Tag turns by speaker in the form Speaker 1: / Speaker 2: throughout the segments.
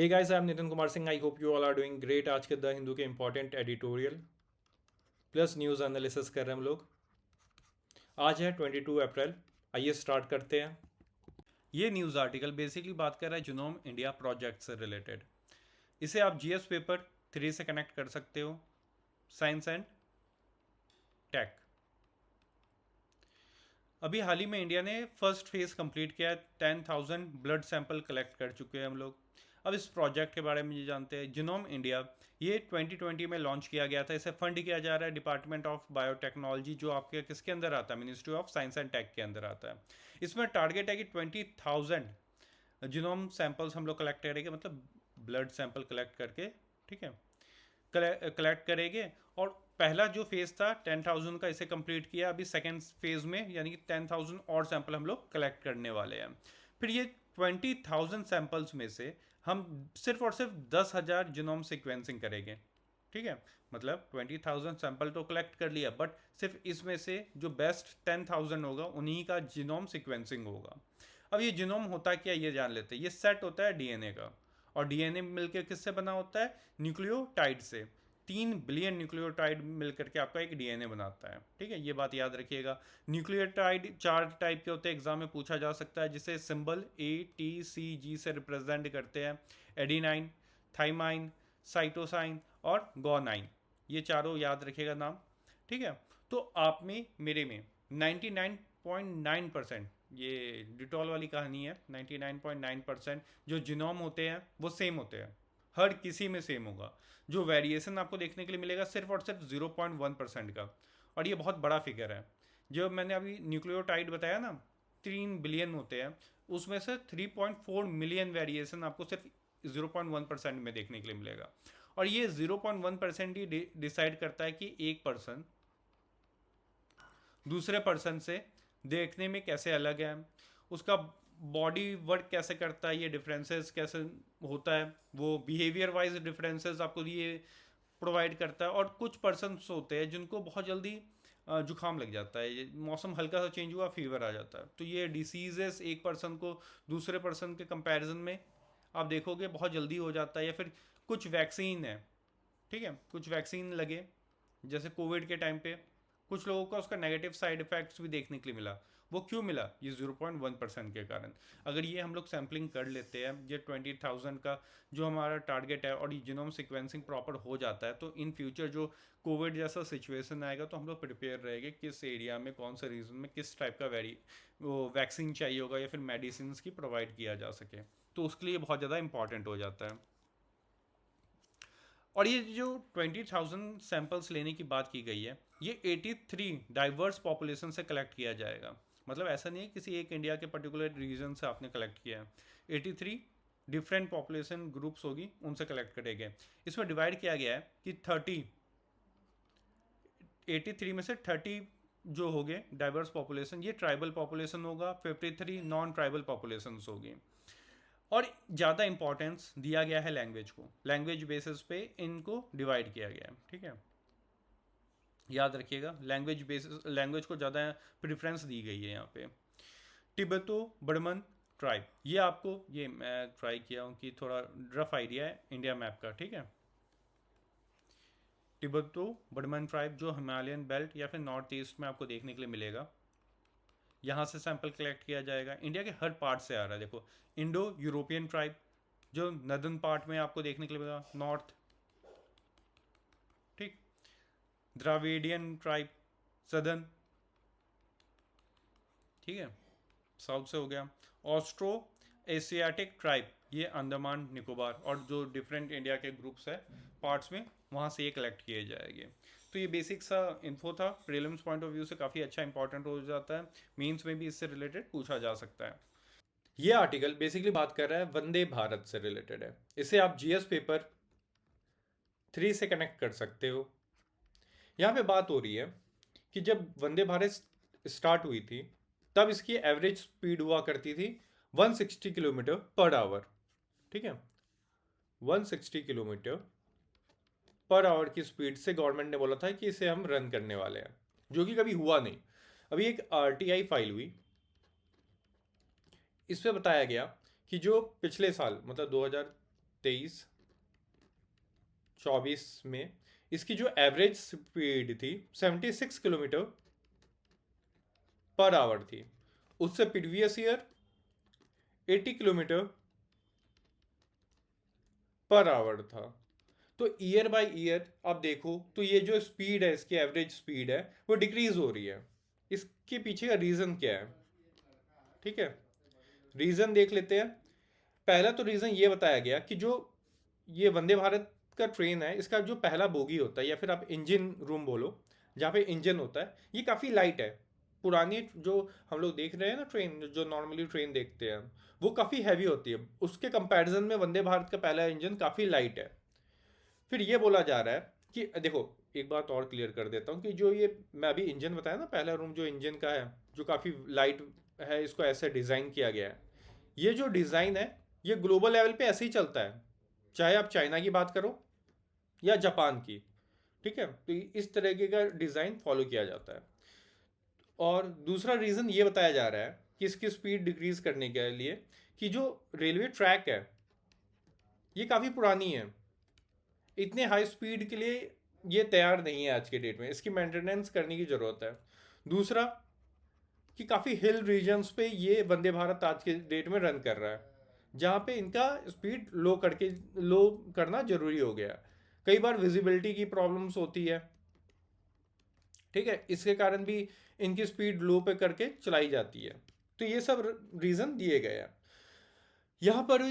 Speaker 1: Hey guys, I am Nitin Kumar Singh. I hope you all are doing great. आज के the Hindu के important editorial plus news analysis कर रहे हैं हम लोग। आज है 22 अप्रैल। आइए स्टार्ट करते हैं। ये न्यूज़ आर्टिकल बेसिकली बात कर रहा है जिनोम इंडिया प्रोजेक्ट से रिलेटेड। इसे आप जीएस पेपर 3 से कनेक्ट कर सकते हो, साइंस एंड टेक। अभी हाल ही में इंडिया ने फर्स्ट फेज कंप्लीट किया है। 10,000 ब्लड सैंपल कलेक्ट कर चुके हैं हम लोग। अब इस प्रोजेक्ट के बारे में ये जानते हैं। जिनोम इंडिया ये 2020 में लॉन्च किया गया था। इसे फंड किया जा रहा है डिपार्टमेंट ऑफ बायोटेक्नोलॉजी, जो आपके किसके अंदर आता है, ministry of science and tech के अंदर आता है। इसमें टारगेट है कि 20,000 जिनोम सैंपल्स हम लोग कलेक्ट करेंगे, मतलब ब्लड सैंपल कलेक्ट करके, ठीक है, कलेक्ट करेंगे। और पहला जो फेज़ था 10,000 का, इसे कंप्लीट किया। अभी सेकेंड फेज़ में यानी कि 10,000 और सैंपल हम लोग कलेक्ट करने वाले हैं। फिर ये 20,000 सैंपल्स में से हम सिर्फ और सिर्फ 10,000 जिनोम सिक्वेंसिंग करेंगे। ठीक है, मतलब 20,000 सैंपल तो कलेक्ट कर लिया, बट सिर्फ इसमें से जो बेस्ट 10,000 होगा उन्हीं का जिनोम सिक्वेंसिंग होगा। अब ये जिनोम होता क्या, ये जान लेते हैं। ये सेट होता है डीएनए का, और डीएनए मिलकर किससे बना होता है, न्यूक्लियोटाइड से। 3 बिलियन न्यूक्लियोटाइड मिलकर के आपका एक डीएनए बनाता है। ठीक है, ये बात याद रखिएगा। न्यूक्लियोटाइड 4 टाइप के होते हैं, एग्जाम में पूछा जा सकता है, जिसे सिंबल ATCG से रिप्रेजेंट करते हैं। एडिनाइन, थाइमाइन, साइटोसाइन और गोनाइन, ये चारों याद रखिएगा नाम। ठीक है, तो आप में मेरे में 99.9%, ये डिटॉल वाली कहानी है, 99.9% जो जिनोम होते हैं वो सेम होते हैं। हर किसी में सेम होगा। जो वेरिएशन आपको देखने के लिए मिलेगा सिर्फ और सिर्फ 0.1% का। और ये बहुत बड़ा फिगर है। जो मैंने अभी न्यूक्लियोटाइड बताया ना, 3 बिलियन होते हैं, उसमें से 3.4 मिलियन वेरिएशन आपको सिर्फ 0.1% में देखने के लिए मिलेगा। और ये 0.1% ही डिसाइड करता है कि एक पर्सन दूसरे पर्सन से देखने में कैसे अलग है, उसका बॉडी वर्क कैसे करता है, ये डिफरेंसेस कैसे होता है, वो बिहेवियर वाइज डिफरेंसेस आपको ये प्रोवाइड करता है। और कुछ पर्सनस होते हैं जिनको बहुत जल्दी जुकाम लग जाता है, ये मौसम हल्का सा चेंज हुआ फीवर आ जाता है, तो ये डिसीजेस एक पर्सन को दूसरे पर्सन के कंपैरिजन में आप देखोगे बहुत जल्दी हो जाता है। या फिर कुछ वैक्सीन है, ठीक है, कुछ वैक्सीन लगे, जैसे कोविड के टाइम पे कुछ लोगों का उसका नेगेटिव साइड इफेक्ट्स भी देखने के लिए मिला। वो क्यों मिला, ये 0.1% के कारण। अगर ये हम लोग सैम्पलिंग कर लेते हैं, ये 20,000 का जो हमारा टारगेट है, और ये जिनोम सिक्वेंसिंग प्रॉपर हो जाता है, तो इन फ्यूचर जो कोविड जैसा सिचुएशन आएगा तो हम लोग प्रिपेयर रहेंगे किस एरिया में, कौन सा रीजन में किस टाइप का वो वैक्सीन चाहिए होगा या फिर मेडिसिन की प्रोवाइड किया जा सके। तो उसके लिए बहुत ज़्यादा इंपॉर्टेंट हो जाता है। और ये जो 20,000 सैंपल्स लेने की बात की गई है, ये 83 डाइवर्स पॉपुलेशन से कलेक्ट किया जाएगा। मतलब ऐसा नहीं है किसी एक इंडिया के पर्टिकुलर रीजन से आपने कलेक्ट किया है। 83 डिफरेंट पॉपुलेशन ग्रुप्स होगी, उनसे कलेक्ट करेंगे। इसमें डिवाइड किया गया है कि 83 में से 30 जो हो गए डाइवर्स पॉपुलेशन, ये ट्राइबल पॉपुलेशन होगा। 53 नॉन ट्राइबल पॉपुलेशन होगी। और ज़्यादा इंपॉर्टेंस दिया गया है लैंग्वेज को, लैंग्वेज बेसिस पे इनको डिवाइड किया गया है। ठीक है, याद रखिएगा, लैंग्वेज बेसिस, लैंग्वेज को ज़्यादा प्रेफरेंस दी गई है यहाँ पे। तिब्बतो बर्मन ट्राइब, ये आपको, ये मैं ट्राई किया हूँ कि थोड़ा रफ आइडिया है इंडिया मैप का। ठीक है, तिब्बतो बर्मन ट्राइब जो हिमालयन बेल्ट या फिर नॉर्थ ईस्ट में आपको देखने के लिए मिलेगा। यहाँ से सैंपल कलेक्ट किया जाएगा। इंडिया के हर पार्ट से आ रहा है। देखो, इंडो यूरोपियन ट्राइब जो नदर्न पार्ट में आपको देखने के लिए मिलेगा, नॉर्थ। ठीक, द्राविडियन ट्राइब सदर्न, ठीक है, साउथ से हो गया। ऑस्ट्रो एशियाटिक ट्राइब, ये अंडमान निकोबार, और जो डिफरेंट इंडिया के ग्रुप्स है पार्ट्स में, वहाँ से ये कलेक्ट किए जाएंगे। तो ये बेसिक सा इन्फो था। प्रीलिम्स पॉइंट ऑफ व्यू से काफ़ी अच्छा इंपॉर्टेंट हो जाता है। मेंस में भी इससे रिलेटेड पूछा जा सकता है। ये आर्टिकल बेसिकली बात कर रहा है वंदे भारत से रिलेटेड है। इसे आप जीएस पेपर 3 से कनेक्ट कर सकते हो। यहाँ पे बात हो रही है कि जब वंदे भारत स्टार्ट हुई थी, तब इसकी एवरेज स्पीड हुआ करती थी 160 किलोमीटर पर आवर। ठीक है, 160 किलोमीटर पर आवर की स्पीड से गवर्नमेंट ने बोला था कि इसे हम रन करने वाले हैं, जो कि कभी हुआ नहीं। अभी एक आरटीआई फाइल हुई, इसमें बताया गया कि जो पिछले साल मतलब 23-24 में इसकी जो एवरेज स्पीड थी 76 किलोमीटर पर आवर थी। उससे previous year 80 kilometre per hour था। तो ईयर बाय ईयर आप देखो तो ये जो स्पीड है, इसकी एवरेज स्पीड है, वो डिक्रीज हो रही है। इसके पीछे का रीज़न क्या है? ठीक है, रीज़न देख लेते हैं। पहला तो रीज़न ये बताया गया कि जो ये वंदे भारत का ट्रेन है, इसका जो पहला बोगी होता है या फिर आप इंजन रूम बोलो, जहाँ पे इंजन होता है, ये काफ़ी लाइट है। पुरानी जो हम लोग देख रहे हैं ना ट्रेन, जो नॉर्मली ट्रेन देखते हैं, वो काफ़ी हैवी होती है। उसके कंपैरिजन में वंदे भारत का पहला इंजन काफ़ी लाइट है। फिर ये बोला जा रहा है कि देखो, एक बात और क्लियर कर देता हूँ कि जो ये मैं अभी इंजन बताया ना, पहला रूम जो इंजन का है, जो काफ़ी लाइट है, इसको ऐसे डिज़ाइन किया गया है। ये जो डिज़ाइन है, ये ग्लोबल लेवल पे ऐसे ही चलता है, चाहे आप चाइना की बात करो या जापान की। ठीक है, तो इस तरीके का डिज़ाइन फॉलो किया जाता है। और दूसरा रीज़न ये बताया जा रहा है कि इसकी स्पीड डिक्रीज करने के लिए कि जो रेलवे ट्रैक है, ये काफ़ी पुरानी है, इतने हाई स्पीड के लिए ये तैयार नहीं है आज के डेट में, इसकी मेंटेनेंस करने की ज़रूरत है। दूसरा कि काफ़ी हिल रीजन्स पे ये वंदे भारत आज के डेट में रन कर रहा है, जहाँ पे इनका स्पीड लो करना ज़रूरी हो गया। कई बार विजिबिलिटी की प्रॉब्लम्स होती है, ठीक है, इसके कारण भी इनकी स्पीड लो पे करके चलाई जाती है। तो ये सब रीज़न दिए गए हैं। यहाँ पर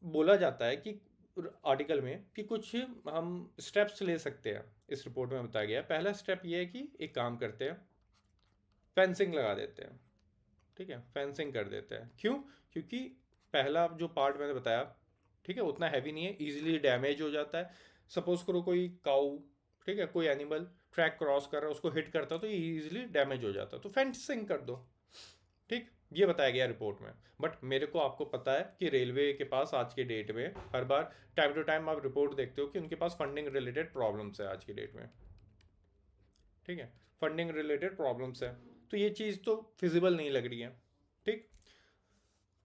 Speaker 1: बोला जाता है कि आर्टिकल में कि कुछ हम स्टेप्स ले सकते हैं, इस रिपोर्ट में बताया गया है। पहला स्टेप ये है कि एक काम करते हैं, फेंसिंग लगा देते हैं। ठीक है, फेंसिंग कर देते हैं। क्यों? क्योंकि पहला जो पार्ट मैंने बताया, ठीक है, उतना हैवी नहीं है, इजीली डैमेज हो जाता है। सपोज करो कोई काऊ, ठीक है, कोई एनिमल ट्रैक क्रॉस कर रहा है, उसको हिट करता तो ये इजीली डैमेज हो जाता, तो फेंसिंग कर दो। ठीक, ये बताया गया रिपोर्ट में। बट मेरे को आपको पता है कि रेलवे के पास आज के डेट में हर बार टाइम टू टाइम आप रिपोर्ट देखते हो कि उनके पास फंडिंग रिलेटेड प्रॉब्लम्स है आज की डेट में। ठीक है, फंडिंग रिलेटेड प्रॉब्लम्स है, तो ये चीज़ तो फिजिबल नहीं लग रही है। ठीक,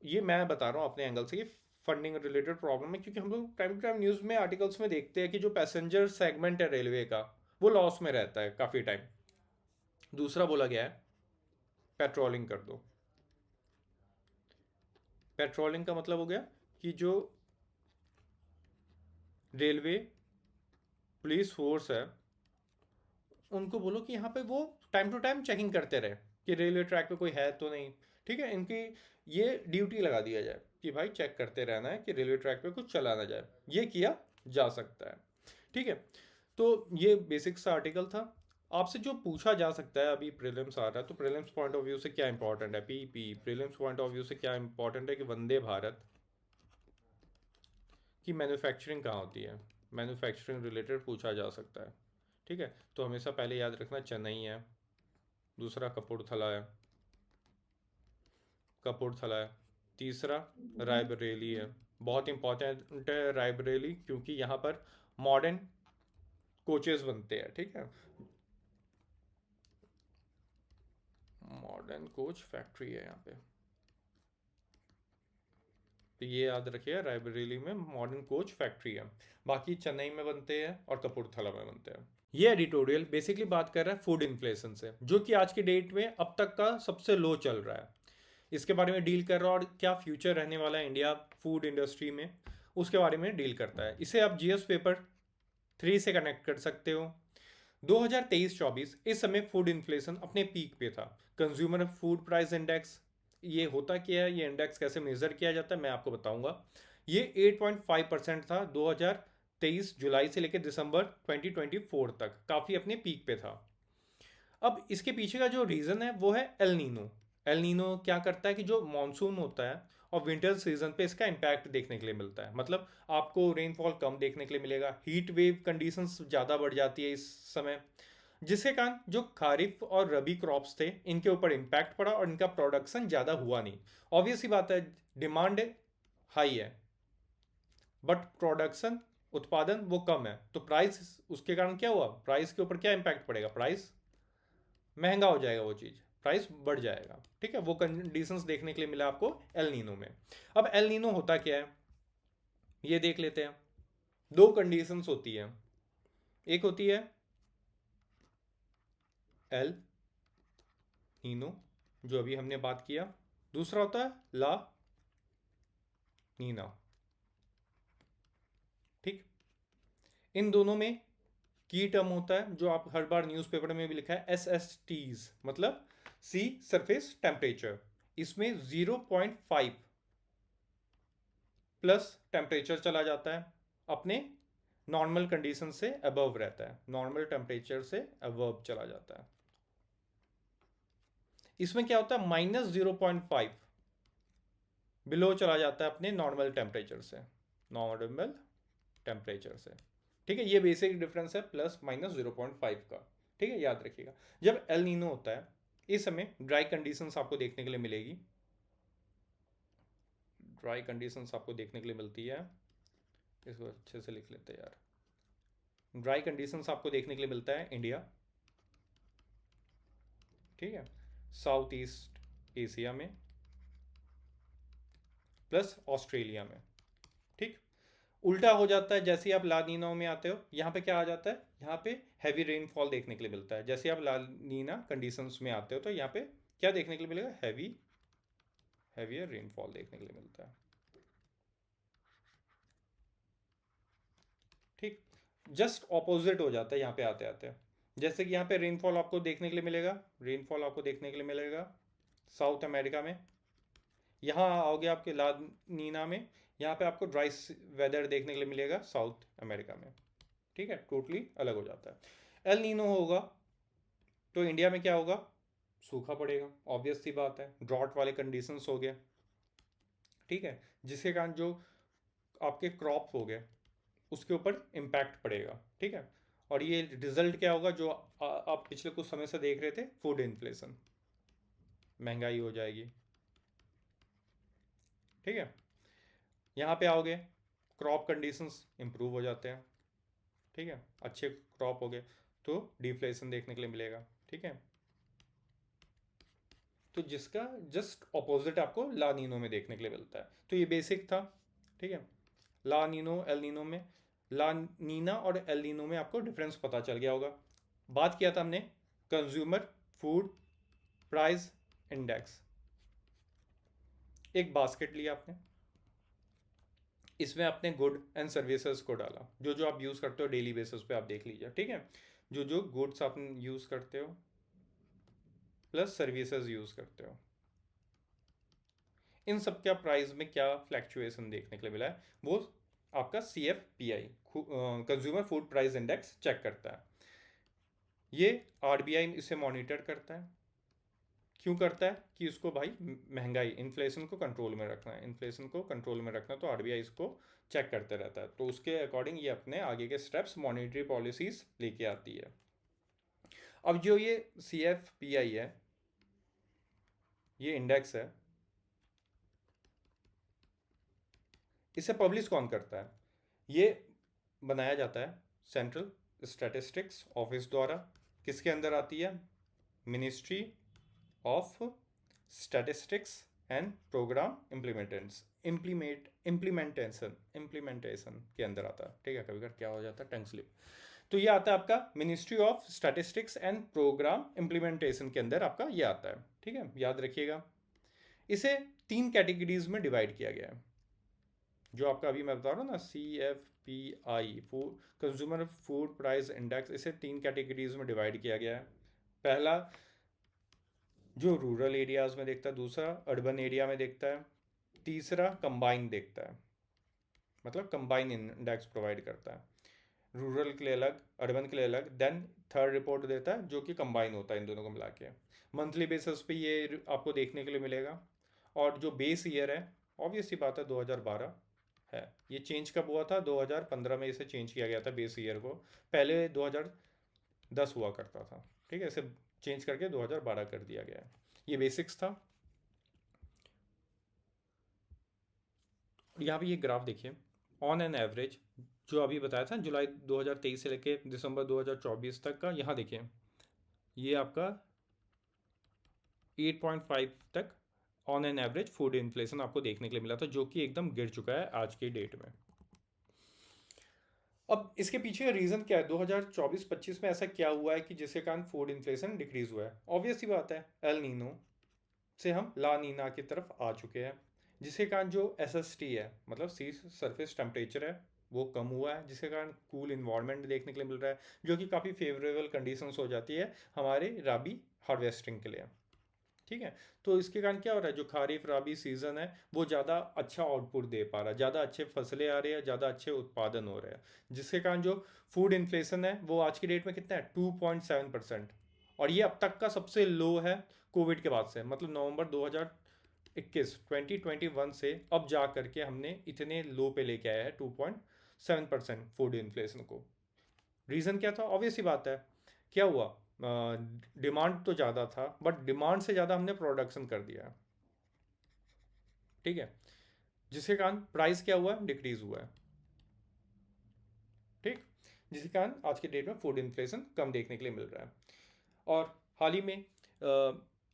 Speaker 1: ये मैं बता रहा हूँ अपने एंगल से कि फंडिंग रिलेटेड प्रॉब्लम है, क्योंकि हम लोग टाइम टू टाइम न्यूज़ में आर्टिकल्स में देखते हैं कि जो पैसेंजर सेगमेंट है रेलवे का, वो लॉस में रहता है काफ़ी टाइम। दूसरा बोला गया है पेट्रोलिंग कर दो। पेट्रोलिंग का मतलब हो गया कि जो रेलवे पुलिस फोर्स है, उनको बोलो कि यहाँ पे वो टाइम टू टाइम चेकिंग करते रहे कि रेलवे ट्रैक पे कोई है तो नहीं। ठीक है, इनकी ये ड्यूटी लगा दिया जाए कि भाई चेक करते रहना है कि रेलवे ट्रैक पे कुछ चला ना जाए। ये किया जा सकता है। ठीक है, तो ये बेसिक सा आर्टिकल था। आपसे जो पूछा जा सकता है, अभी प्रीलिम्स आ रहा है, तो प्रीलिम्स पॉइंट ऑफ व्यू से क्या इंपॉर्टेंट है, PP prelims point of view से क्या इंपॉर्टेंट है कि वंदे भारत की मैन्युफैक्चरिंग कहाँ होती है, मैन्युफैक्चरिंग रिलेटेड पूछा जा सकता है। ठीक है, तो हमेशा पहले याद रखना चेन्नई है, दूसरा कपूरथला है, तीसरा रायबरेली है। बहुत इंपॉर्टेंट है रायबरेली, क्योंकि यहाँ पर मॉडर्न कोचेस बनते हैं। ठीक है, मॉडर्न कोच फैक्ट्री है यहाँ पे, तो ये याद रखिए, रायबरेली में मॉडर्न कोच फैक्ट्री है। बाकी चेन्नई में बनते हैं और कपूरथला में बनते हैं। ये एडिटोरियल बेसिकली बात कर रहा है फूड इन्फ्लेशन से, जो कि आज की डेट में अब तक का सबसे लो चल रहा है। इसके बारे में डील कर रहा है, और क्या फ्यूचर रहने वाला है इंडिया फूड इंडस्ट्री में, उसके बारे में डील करता है। इसे आप जीएस पेपर 3 से कनेक्ट कर सकते हो। 2023-24 इस समय फूड इन्फ्लेशन अपने पीक पे था। कंज्यूमर फूड प्राइस इंडेक्स, ये होता क्या है, ये इंडेक्स कैसे मेजर किया जाता है, मैं आपको बताऊंगा। ये 8.5% था 2023 जुलाई से लेकर दिसंबर 2024 तक, काफ़ी अपने पीक पे था। अब इसके पीछे का जो रीज़न है वो है एल नीनो। एल नीनो क्या करता है कि जो मानसून होता है और विंटर सीजन पे इसका इम्पैक्ट देखने के लिए मिलता है। मतलब आपको रेनफॉल कम देखने के लिए मिलेगा, हीट वेव कंडीशंस ज़्यादा बढ़ जाती है इस समय, जिसके कारण जो खारिफ और रबी क्रॉप्स थे, इनके ऊपर इम्पैक्ट पड़ा और इनका प्रोडक्शन ज़्यादा हुआ नहीं। ऑब्वियस ही बात है, डिमांड हाई है बट प्रोडक्शन, उत्पादन वो कम है, तो प्राइस, उसके कारण क्या हुआ, प्राइस के ऊपर क्या इम्पैक्ट पड़ेगा, प्राइस महंगा हो जाएगा, वो चीज़ प्राइस बढ़ जाएगा। ठीक है, वो कंडीशंस देखने के लिए मिला आपको एल नीनो में। अब एल नीनो होता क्या है, ये देख लेते हैं। दो कंडीशंस होती है, एक होती है एल नीनो जो अभी हमने बात किया, दूसरा होता है ला नीना। ठीक, इन दोनों में की टर्म होता है जो आप हर बार न्यूज़पेपर में भी लिखा है, एस एस टीज, मतलब सी सरफेस टेम्परेचर। इसमें 0.5 प्लस टेम्परेचर चला जाता है, अपने नॉर्मल कंडीशन से अबव रहता है, नॉर्मल टेम्परेचर से अबव चला जाता है। इसमें क्या होता है, -0.5 बिलो चला जाता है अपने नॉर्मल टेम्परेचर से, नॉर्मल टेम्परेचर से। ठीक है, ये बेसिक डिफरेंस है ±0.5 का। ठीक है, याद रखिएगा। जब एल नीनो होता है, इस समय ड्राई कंडीशंस आपको देखने के लिए मिलेगी, ड्राई कंडीशंस आपको देखने के लिए मिलती है। इसको अच्छे से लिख लेते हैं यार। ड्राई कंडीशंस आपको देखने के लिए मिलता है इंडिया, ठीक है, साउथ ईस्ट एशिया में, प्लस ऑस्ट्रेलिया में। ठीक, उल्टा हो जाता है जैसे ही आप लानीना में आते हो, यहाँ पे क्या आ जाता है, यहाँ पे हैवी रेनफॉल देखने के लिए मिलता है। जैसे आप लानीना कंडीशंस में आते हो तो यहाँ पे क्या देखने के लिए मिलेगा, हैवियर रेनफॉल देखने के लिए मिलता है। ठीक, जस्ट ऑपोजिट हो जाता है यहाँ पे आते आते। जैसे कि यहाँ पे रेनफॉल आपको देखने के लिए मिलेगा, रेनफॉल आपको देखने के लिए मिलेगा साउथ अमेरिका में। यहाँ आओगे आपके ला नीना में, यहाँ पे आपको ड्राई वेदर देखने के लिए मिलेगा साउथ अमेरिका में। ठीक है, टोटली अलग हो जाता है। एल नीनो होगा तो इंडिया में क्या होगा, सूखा पड़ेगा, ऑब्वियस सी बात है, ड्रॉट वाले कंडीशंस हो गए। ठीक है, जिसके कारण जो आपके क्रॉप हो गए उसके ऊपर इम्पैक्ट पड़ेगा। ठीक है, और ये रिजल्ट क्या होगा, जो आप पिछले कुछ समय से देख रहे थे, फूड इन्फ्लेशन, महंगाई हो जाएगी। ठीक है, यहाँ पे आओगे क्रॉप कंडीशंस इंप्रूव हो जाते हैं। ठीक है, अच्छे क्रॉप हो गए तो डिफ्लेशन देखने के लिए मिलेगा। ठीक है, तो जिसका जस्ट ऑपोजिट आपको ला नीनो में देखने के लिए मिलता है। तो ये बेसिक था। ठीक है, ला नीनो एल नीनो में, ला नीना और एल नीनो में आपको डिफरेंस पता चल गया होगा। बात किया था हमने कंज्यूमर फूड प्राइस इंडेक्स। एक बास्केट लिया आपने, इसमें आपने गुड एंड सर्विसेज को डाला, जो जो आप यूज़ करते हो डेली बेसिस पे, आप देख लीजिए। ठीक है, जो जो गुड्स आप यूज़ करते हो प्लस सर्विसेज यूज़ करते हो, इन सब का प्राइस में क्या फ्लैक्चुएशन देखने के लिए मिला है, वो आपका CFPI consumer food price index check करता है। ये RBI इसे मॉनिटर करता है। क्यों करता है, कि उसको भाई महंगाई इन्फ्लेशन को कंट्रोल में रखना है, इन्फ्लेशन को कंट्रोल में रखना, तो RBI इसको चेक करते रहता है। तो उसके अकॉर्डिंग ये अपने आगे के स्टेप्स, मॉनिटरी पॉलिसीज लेके आती है। अब जो ये CFPI है, ये इंडेक्स है, इसे पब्लिश कौन करता है, ये बनाया जाता है सेंट्रल स्टैटिस्टिक्स ऑफिस द्वारा। किसके अंदर आती है, ministry of statistics and programme implementation के अंदर आता है। ठीक है, कभी कभी क्या हो जाता है, टंग स्लिप। तो ये आता है आपका ministry of statistics and programme implementation के अंदर आपका ये आता है। ठीक है, याद रखिएगा। इसे 3 कैटेगरीज में डिवाइड किया गया है, जो आपका अभी मैं बता रहा हूँ ना, CFPI consumer food price index, इसे 3 कैटेगरीज में डिवाइड किया गया है। पहला जो रूरल एरियाज में देखता है, दूसरा अर्बन एरिया में देखता है, तीसरा कंबाइन देखता है, मतलब कंबाइन इंडेक्स प्रोवाइड करता है, रूरल के लिए अलग, अर्बन के लिए अलग, देन थर्ड रिपोर्ट देता है जो कि कंबाइन होता है इन दोनों को मिला के। मंथली बेसिस पे ये आपको देखने के लिए मिलेगा। और जो बेस ईयर है, ऑब्वियस सी बात है 2012 है। ये चेंज कब हुआ था, 2015 में इसे चेंज किया गया था बेस ईयर को, पहले 2010 हुआ करता था। ठीक है, इसे चेंज करके 2012 कर दिया गया है। ये बेसिक्स था। यहाँ पे ये ग्राफ देखिए, ऑन एन एवरेज जो अभी बताया था जुलाई 2023 से लेके दिसंबर 2024 तक का, यहाँ देखिए ये आपका 8.5 तक on an average food inflation आपको देखने के लिए मिला था, जो कि एकदम गिर चुका है आज की डेट में। अब इसके पीछे का रीज़न क्या है, 2024-25 में ऐसा क्या हुआ है कि जिसके कारण फूड इन्फ्लेशन डिक्रीज हुआ है? ऑब्वियस सी बात है, एल नीनो से हम ला नीना की तरफ आ चुके हैं, जिसके कारण जो एसएसटी है, मतलब सी सरफेस टेम्परेचर है, वो कम हुआ है, जिसके कारण कूल इन्वायरमेंट देखने के लिए मिल रहा है, जो कि काफ़ी फेवरेबल कंडीशंस हो जाती है हमारे राबी हार्वेस्टिंग के लिए। ठीक है, तो इसके कारण क्या हो रहा है, जो खारिफ राबी सीजन है वो ज़्यादा अच्छा आउटपुट दे पा रहा है, ज़्यादा अच्छे फसलें आ रही है, ज़्यादा अच्छे उत्पादन हो रहे हैं, जिसके कारण जो फूड इन्फ्लेशन है वो आज की डेट में कितना है, 2.7%। और ये अब तक का सबसे लो है कोविड के बाद से, मतलब नवंबर 2021 से अब जा करके हमने इतने लो पे लेके आया है 2.7% फूड इन्फ्लेशन को। रीज़न क्या था, ऑब्वियस ही बात है, क्या हुआ, डिमांड तो ज़्यादा था बट डिमांड से ज़्यादा हमने प्रोडक्शन कर दिया है। ठीक है, जिसके कारण प्राइस क्या हुआ है, डिक्रीज हुआ है। ठीक, जिसके कारण आज के डेट में फूड इन्फ्लेशन कम देखने के लिए मिल रहा है। और हाल ही में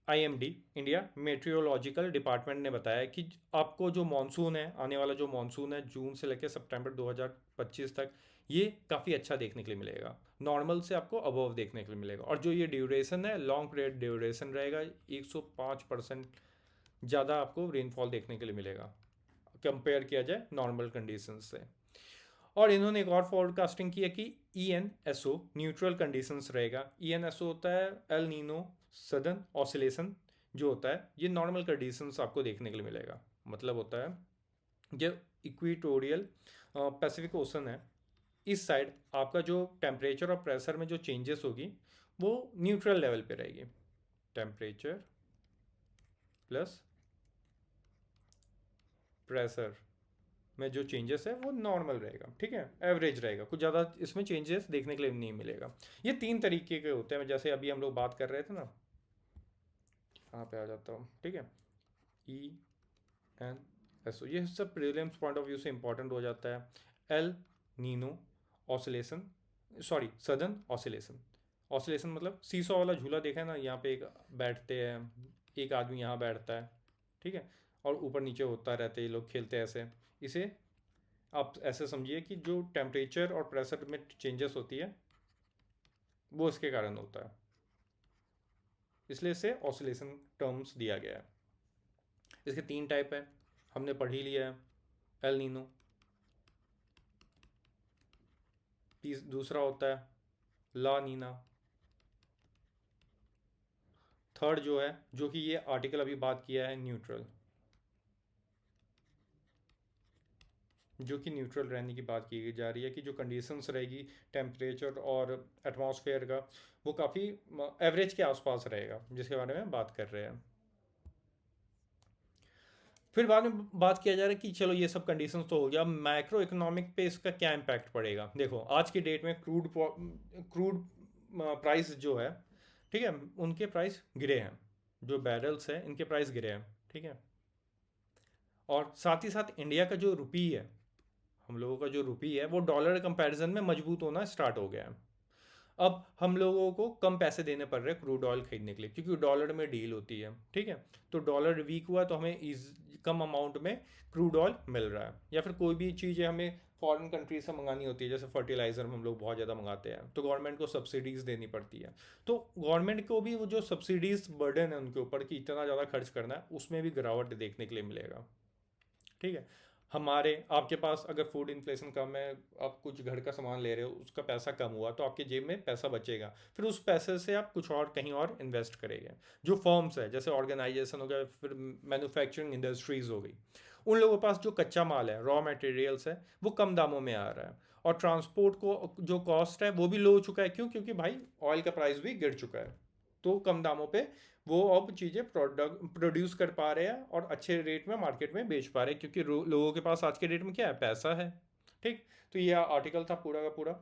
Speaker 1: आईएमडी इंडिया मेट्रियोलॉजिकल डिपार्टमेंट ने बताया कि आपको जो मानसून है, आने वाला जो मानसून है जून से लेकर सितंबर 2025 तक, ये काफ़ी अच्छा देखने के लिए मिलेगा, नॉर्मल से आपको अबव देखने के लिए मिलेगा। और जो ये ड्यूरेशन है, लॉन्ग पीरियड ड्यूरेशन रहेगा, 105% ज़्यादा आपको रेनफॉल देखने के लिए मिलेगा कंपेयर किया जाए नॉर्मल कंडीशन से। और इन्होंने एक और फोरकास्टिंग की है कि E N S O neutral conditions रहेगा। ई एन एस ओ होता है एल नीनो सदर्न ऑसिलेशन, जो होता है ये नॉर्मल कंडीशंस आपको देखने के लिए मिलेगा। मतलब होता है जो इक्वेटोरियल पैसिफिक ओशन है, इस साइड आपका जो टेम्परेचर और प्रेशर में जो चेंजेस होगी वो न्यूट्रल लेवल पे रहेगी। टेम्परेचर प्लस प्रेशर में जो चेंजेस है वो नॉर्मल रहेगा, ठीक है, एवरेज रहेगा, कुछ ज़्यादा इसमें चेंजेस देखने के लिए नहीं मिलेगा। ये तीन तरीके के होते हैं, जैसे अभी हम लोग बात कर रहे थे ना, यहाँ पे आ जाता हूँ, ठीक है, ई एन एस ओ, ये सब प्रीलिम्स पॉइंट ऑफ व्यू से इंपॉर्टेंट हो जाता है। El Nino oscillation, sorry southern oscillation. Oscillation मतलब सीसॉ वाला झूला देखा है ना, यहाँ पे एक बैठते हैं, एक आदमी यहाँ बैठता है, ठीक है, और ऊपर नीचे होता रहते हैं, ये लोग खेलते हैं ऐसे। इसे आप ऐसे समझिए कि जो टेम्परेचर और प्रेशर में चेंजेस होती है वो इसके कारण होता है, इसलिए इसे ऑसिलेशन टर्म्स दिया गया है। इसके तीन टाइप है, हमने पढ़ ही लिया है, एल नीनो, दूसरा होता है ला नीना, थर्ड जो है, जो कि ये आर्टिकल अभी बात किया है, न्यूट्रल, जो कि न्यूट्रल रहने की बात की जा रही है, कि जो कंडीशंस रहेगी टेम्परेचर और एटमॉस्फेयर का, वो काफ़ी एवरेज के आसपास रहेगा, जिसके बारे में बात कर रहे हैं। फिर बाद में बात किया जा रहा है कि चलो ये सब कंडीशंस तो हो गया, माइक्रो इकोनॉमिक पे इसका क्या इम्पैक्ट पड़ेगा। देखो आज की डेट में क्रूड प्राइस जो है, ठीक है, उनके प्राइस गिरे हैं, जो बैरल्स है इनके प्राइस गिरे हैं, ठीक है। और साथ ही साथ इंडिया का जो रुपी है, हम लोगों का जो रुपी है, वो डॉलर कंपैरिजन में मजबूत होना स्टार्ट हो गया है। अब हम लोगों को कम पैसे देने पड़ रहे हैं क्रूड ऑयल खरीदने के लिए, क्योंकि डॉलर में डील होती है, ठीक है। तो डॉलर वीक हुआ तो हमें कम अमाउंट में क्रूड ऑयल मिल रहा है, या फिर कोई भी चीज़ें हमें फॉरेन कंट्री से मंगानी होती है, जैसे फर्टिलाइज़र हम लोग बहुत ज़्यादा मंगाते हैं, तो गवर्नमेंट को सब्सिडीज़ देनी पड़ती है। तो गवर्नमेंट को भी वो जो सब्सिडीज़ बर्डन है उनके ऊपर कि इतना ज़्यादा खर्च करना है, उसमें भी गिरावट देखने के लिए मिलेगा, ठीक है। हमारे आपके पास अगर फूड इन्फ्लेशन कम है, आप कुछ घर का सामान ले रहे हो, उसका पैसा कम हुआ, तो आपके जेब में पैसा बचेगा, फिर उस पैसे से आप कुछ और कहीं और इन्वेस्ट करेंगे। जो फर्म्स है, जैसे ऑर्गेनाइजेशन हो गया, फिर मैन्युफैक्चरिंग इंडस्ट्रीज हो गई, उन लोगों के पास जो कच्चा माल है, रॉ मटेरियल्स है, वो कम दामों में आ रहा है, और ट्रांसपोर्ट को जो कॉस्ट है वो भी लो हो चुका है। क्यों? क्योंकि भाई ऑयल का प्राइस भी गिर चुका है, तो कम दामों पे वो अब चीज़ें प्रोड्यूस कर पा रहे हैं और अच्छे रेट में मार्केट में बेच पा रहे हैं, क्योंकि लोगों के पास आज के डेट में क्या है, पैसा है। ठीक, तो ये आर्टिकल था पूरा का पूरा।